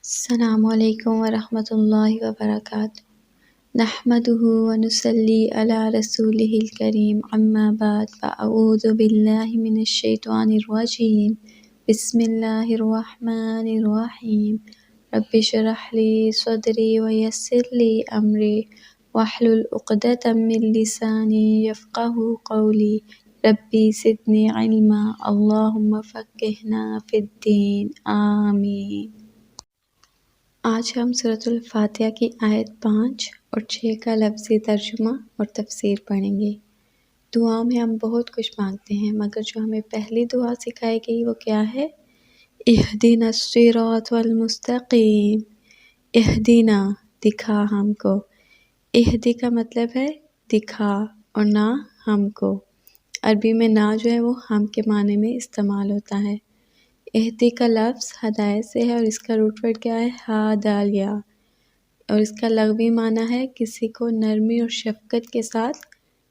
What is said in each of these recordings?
السلام علیکم ورحمۃ اللہ وبرکاتہ۔ نحمده ونصلی علی رسولہ الکریم، اما بعد فاعوذ باللہ من الشیطان الرجیم، بسم اللہ الرحمن الرحیم۔ رب اشرح لی صدری ویسر لی امری واحلل عقدۃ من لسانی یفقہوا قولی، ربی زدنی علما، اللہم فقہنا فی الدین، آمین۔ آج ہم سورۃ الفاتحہ کی آیت 5 اور 6 کا لفظی ترجمہ اور تفسیر پڑھیں گے۔ دعا میں ہم بہت کچھ مانگتے ہیں، مگر جو ہمیں پہلی دعا سکھائی گئی وہ کیا ہے؟ اہدنا الصراط المستقیم۔ اہدنا، دکھا ہم کو۔ اہدی کا مطلب ہے دکھا، اور نہ ہم کو۔ عربی میں نہ جو ہے وہ ہم کے معنی میں استعمال ہوتا ہے۔ اہدی کا لفظ ہدایت سے ہے اور اس کا روٹ ورڈ کیا ہے؟ ہادالیہ، اور اس کا لغوی معنی ہے کسی کو نرمی اور شفقت کے ساتھ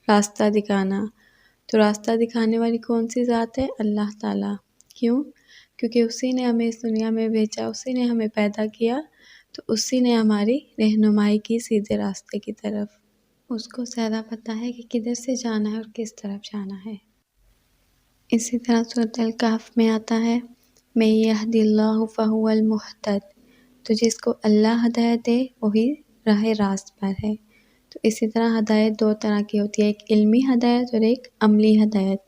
راستہ دکھانا۔ تو راستہ دکھانے والی کون سی ذات ہے؟ اللہ تعالیٰ۔ کیوں؟ کیونکہ اسی نے ہمیں اس دنیا میں بھیجا، اسی نے ہمیں پیدا کیا، تو اسی نے ہماری رہنمائی کی سیدھے راستے کی طرف۔ اس کو زیادہ پتہ ہے کہ کدھر سے جانا ہے اور کس طرف جانا ہے۔ اسی طرح سورۃ الکہف میں آتا ہے من یہد اللہ فہو المہتد، تو جس کو اللہ ہدایت دے وہی راہ راست پر ہے۔ تو اسی طرح ہدایت دو طرح کی ہوتی ہے، ایک علمی ہدایت اور ایک عملی ہدایت۔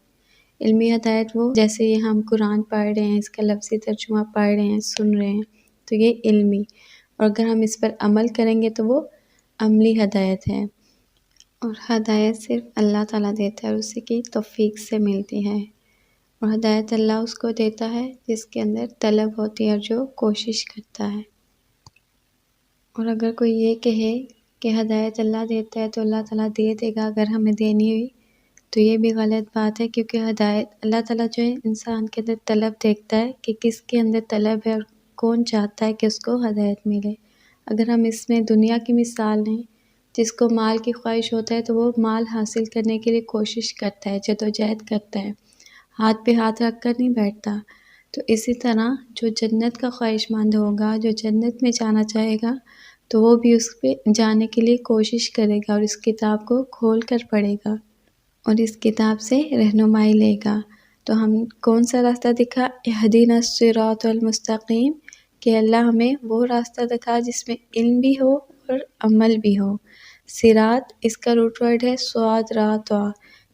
علمی ہدایت وہ جیسے یہ ہم قرآن پڑھ رہے ہیں، اس کا لفظی ترجمہ پڑھ رہے ہیں، سن رہے ہیں، تو یہ علمی، اور اگر ہم اس پر عمل کریں گے تو وہ عملی ہدایت ہے۔ اور ہدایت صرف اللہ تعالیٰ دیتا ہے اور اسی کی توفیق سے ملتی ہے، اور ہدایت اللہ اس کو دیتا ہے جس کے اندر طلب ہوتی ہے اور جو کوشش کرتا ہے۔ اور اگر کوئی یہ کہے کہ ہدایت اللہ دیتا ہے تو اللہ تعالیٰ دے دے گا اگر ہمیں دینی ہوئی، تو یہ بھی غلط بات ہے، کیونکہ ہدایت اللہ تعالیٰ جو ہے انسان کے اندر طلب دیکھتا ہے کہ کس کے اندر طلب ہے اور کون چاہتا ہے کہ اس کو ہدایت ملے۔ اگر ہم اس میں دنیا کی مثال لیں، جس کو مال کی خواہش ہوتا ہے تو وہ مال حاصل کرنے کے لیے کوشش کرتا ہے، جدوجہد کرتا ہے، ہاتھ پہ ہاتھ رکھ کر نہیں بیٹھتا۔ تو اسی طرح جو جنت کا خواہش مند ہوگا، جو جنت میں جانا چاہے گا، تو وہ بھی اس پہ جانے کے لیے کوشش کرے گا اور اس کتاب کو کھول کر پڑھے گا اور اس کتاب سے رہنمائی لے گا۔ تو ہم کون سا راستہ دکھا؟ اہدنا الصراط المستقیم، کہ اللہ ہمیں وہ راستہ دکھا جس میں علم بھی ہو اور عمل بھی ہو۔ صراط، اس کا روٹ ورڈ ہے صاد را طا،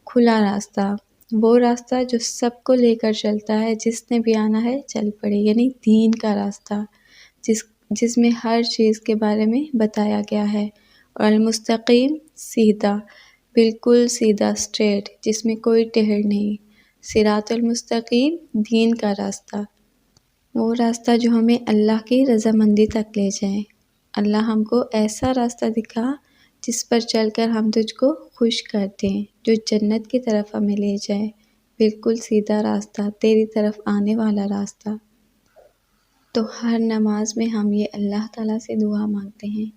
کھلا راستہ، وہ راستہ جو سب کو لے کر چلتا ہے، جس نے بھی آنا ہے چل پڑے، یعنی دین کا راستہ، جس میں ہر چیز کے بارے میں بتایا گیا ہے۔ اور المستقیم، سیدھا، بالکل سیدھا، اسٹریٹ، جس میں کوئی ٹہر نہیں۔ صراط المستقیم، دین کا راستہ، وہ راستہ جو ہمیں اللہ کی رضامندی تک لے جائے۔ اللہ ہم کو ایسا راستہ دکھا جس پر چل کر ہم تجھ کو خوش کر دیں، جو جنت کی طرف ہمیں لے جائے، بالکل سیدھا راستہ، تیری طرف آنے والا راستہ۔ تو ہر نماز میں ہم یہ اللہ تعالیٰ سے دعا مانگتے ہیں،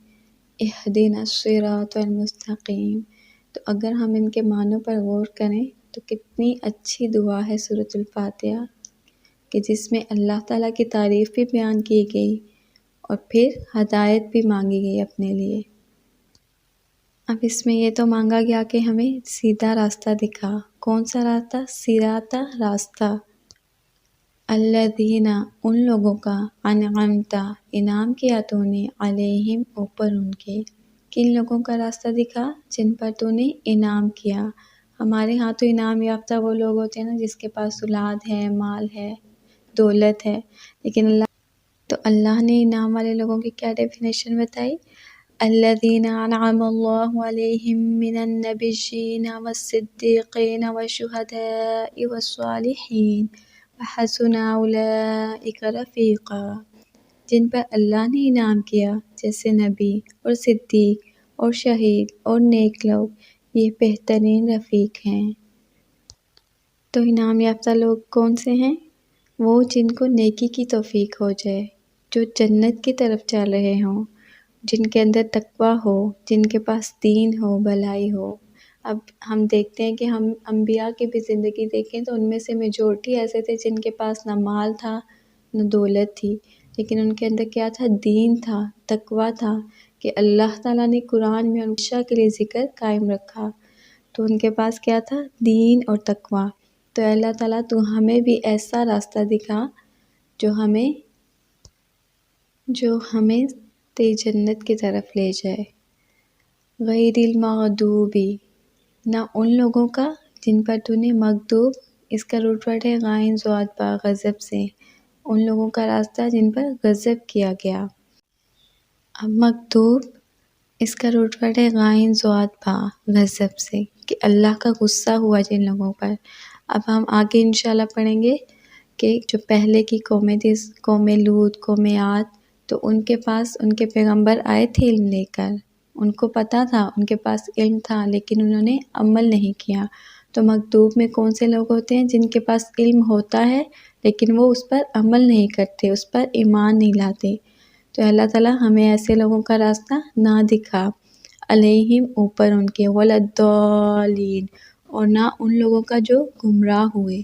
اہدنا الصراط المستقیم۔ تو اگر ہم ان کے معنوں پر غور کریں تو کتنی اچھی دعا ہے سورۃ الفاتحہ، کہ جس میں اللہ تعالیٰ کی تعریف بھی بیان کی گئی اور پھر ہدایت بھی مانگی گئی اپنے لیے۔ اب اس میں یہ تو مانگا گیا کہ ہمیں سیدھا راستہ دکھا، کون سا راستہ؟ صراط، راستہ، الذین، ان لوگوں کا، انعمت، انعام کیا تو نے، علیہم، اوپر ان کے۔ کن لوگوں کا راستہ دکھا؟ جن پر تو نے انعام کیا۔ ہمارے ہاں تو انعام یافتہ وہ لوگ ہوتے ہیں نا جس کے پاس اولاد ہے، مال ہے، دولت ہے، لیکن اللہ نے انعام والے لوگوں کی کیا ڈیفینیشن بتائی؟ الذین انعم اللہ علیہم من النبیین والصدیقین والشہداء والصالحین وحسن اولئک رفیقا، جن پر اللہ نے انعام کیا، جیسے نبی اور صدیق اور شہید اور نیک لوگ، یہ بہترین رفیق ہیں۔ تو انعام یافتہ لوگ کون سے ہیں؟ وہ جن کو نیکی کی توفیق ہو جائے، جو جنت کی طرف چل رہے ہوں، جن کے اندر تقویٰ ہو، جن کے پاس دین ہو، بھلائی ہو۔ اب ہم دیکھتے ہیں کہ ہم انبیاء کی بھی زندگی دیکھیں تو ان میں سے میجورٹی ایسے تھے جن کے پاس نہ مال تھا نہ دولت تھی، لیکن ان کے اندر کیا تھا؟ دین تھا، تقویٰ تھا کہ اللہ تعالیٰ نے قرآن میں ہمیشہ کے لیے ذکر قائم رکھا، تو ان کے پاس کیا تھا؟ دین اور تقویٰ۔ تو اللہ تعالیٰ تو ہمیں بھی ایسا راستہ دکھا جو ہمیں تیری جنت کی طرف لے جائے۔ غیر المغضوبی، نہ ان لوگوں کا جن پر تو نے مغضوب، اس کا روٹ ورڈ ہے غائن ضاد با، غضب سے، ان لوگوں کا راستہ جن پر غضب کیا گیا۔ اب مغضوب، اس کا روٹ ورڈ ہے غائن ضاد با، غضب سے، کہ اللہ کا غصہ ہوا جن لوگوں پر۔ اب ہم آگے انشاءاللہ پڑھیں گے کہ جو پہلے کی قومیں تھی، قوم لوط، قوم عاد، تو ان کے پاس ان کے پیغمبر آئے تھے علم لے کر، ان کو پتہ تھا، ان کے پاس علم تھا، لیکن انہوں نے عمل نہیں کیا۔ تو مغضوب میں کون سے لوگ ہوتے ہیں؟ جن کے پاس علم ہوتا ہے لیکن وہ اس پر عمل نہیں کرتے، اس پر ایمان نہیں لاتے۔ تو اللہ تعالیٰ ہمیں ایسے لوگوں کا راستہ نہ دکھا، علیہم، اوپر ان کے، ولضالین، اور نہ ان لوگوں کا جو گمراہ ہوئے۔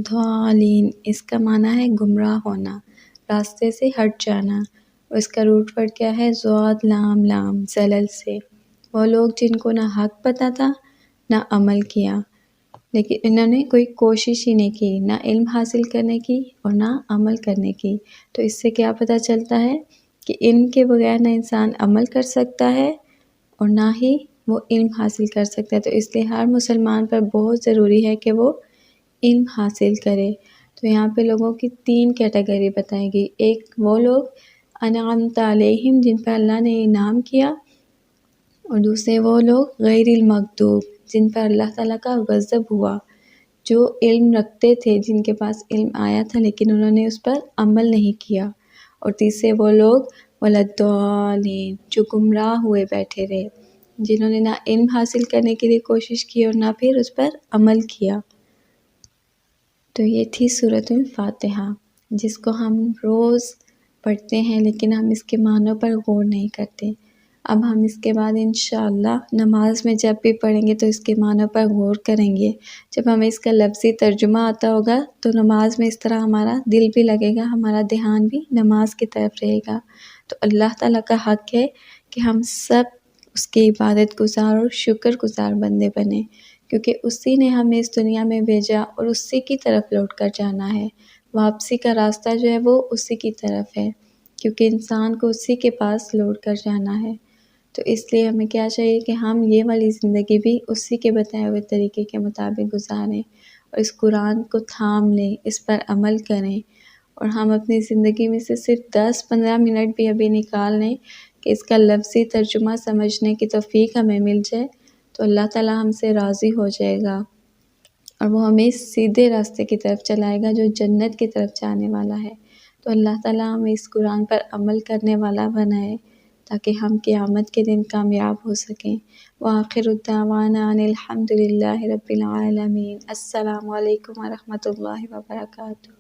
ضالین، اس کا معنی ہے گمراہ ہونا، راستے سے ہٹ جانا، اور اس کا روٹ ورڈ کیا ہے؟ ضاد لام لام، زلل سے۔ وہ لوگ جن کو نہ حق پتہ تھا نہ عمل کیا، لیکن انہوں نے کوئی کوشش ہی نہیں کی، نہ علم حاصل کرنے کی اور نہ عمل کرنے کی۔ تو اس سے کیا پتہ چلتا ہے کہ علم کے بغیر نہ انسان عمل کر سکتا ہے اور نہ ہی وہ علم حاصل کر سکتا ہے۔ تو اس لیے ہر مسلمان پر بہت ضروری ہے کہ وہ علم حاصل کرے۔ تو یہاں پہ لوگوں کی 3 کیٹیگری بتائے گی۔ ایک وہ لوگ انعمت علیہم، جن پر اللہ نے انعام کیا، اور دوسرے وہ لوگ غیر المغضوب، جن پر اللہ تعالیٰ کا غضب ہوا، جو علم رکھتے تھے، جن کے پاس علم آیا تھا لیکن انہوں نے اس پر عمل نہیں کیا، اور تیسرے وہ لوگ ولضالین، جو گمراہ ہوئے بیٹھے رہے، جنہوں نے نہ علم حاصل کرنے کے لیے کوشش کی اور نہ پھر اس پر عمل کیا۔ تو یہ تھی سورۃ الفاتحہ، جس کو ہم روز پڑھتے ہیں لیکن ہم اس کے معنوں پر غور نہیں کرتے۔ اب ہم اس کے بعد انشاءاللہ نماز میں جب بھی پڑھیں گے تو اس کے معنوں پر غور کریں گے۔ جب ہمیں اس کا لفظی ترجمہ آتا ہوگا تو نماز میں اس طرح ہمارا دل بھی لگے گا، ہمارا دھیان بھی نماز کی طرف رہے گا۔ تو اللہ تعالیٰ کا حق ہے کہ ہم سب اس کی عبادت گزار اور شکر گزار بندے بنیں، کیونکہ اسی نے ہمیں اس دنیا میں بھیجا اور اسی کی طرف لوٹ کر جانا ہے۔ واپسی کا راستہ جو ہے وہ اسی کی طرف ہے، کیونکہ انسان کو اسی کے پاس لوٹ کر جانا ہے۔ تو اس لیے ہمیں کیا چاہیے کہ ہم یہ والی زندگی بھی اسی کے بتائے ہوئے طریقے کے مطابق گزاریں، اور اس قرآن کو تھام لیں، اس پر عمل کریں، اور ہم اپنی زندگی میں سے صرف 10-15 منٹ بھی ابھی نکال لیں کہ اس کا لفظی ترجمہ سمجھنے کی توفیق ہمیں مل جائے، تو اللہ تعالیٰ ہم سے راضی ہو جائے گا، اور وہ ہمیں سیدھے راستے کی طرف چلائے گا جو جنت کی طرف جانے والا ہے۔ تو اللہ تعالیٰ ہمیں اس قرآن پر عمل کرنے والا بنائے تاکہ ہم قیامت کے دن کامیاب ہو سکیں۔ وآخر الدعوانا ان الحمد للہ رب العالمین۔ السلام علیکم ورحمۃ اللہ وبرکاتہ۔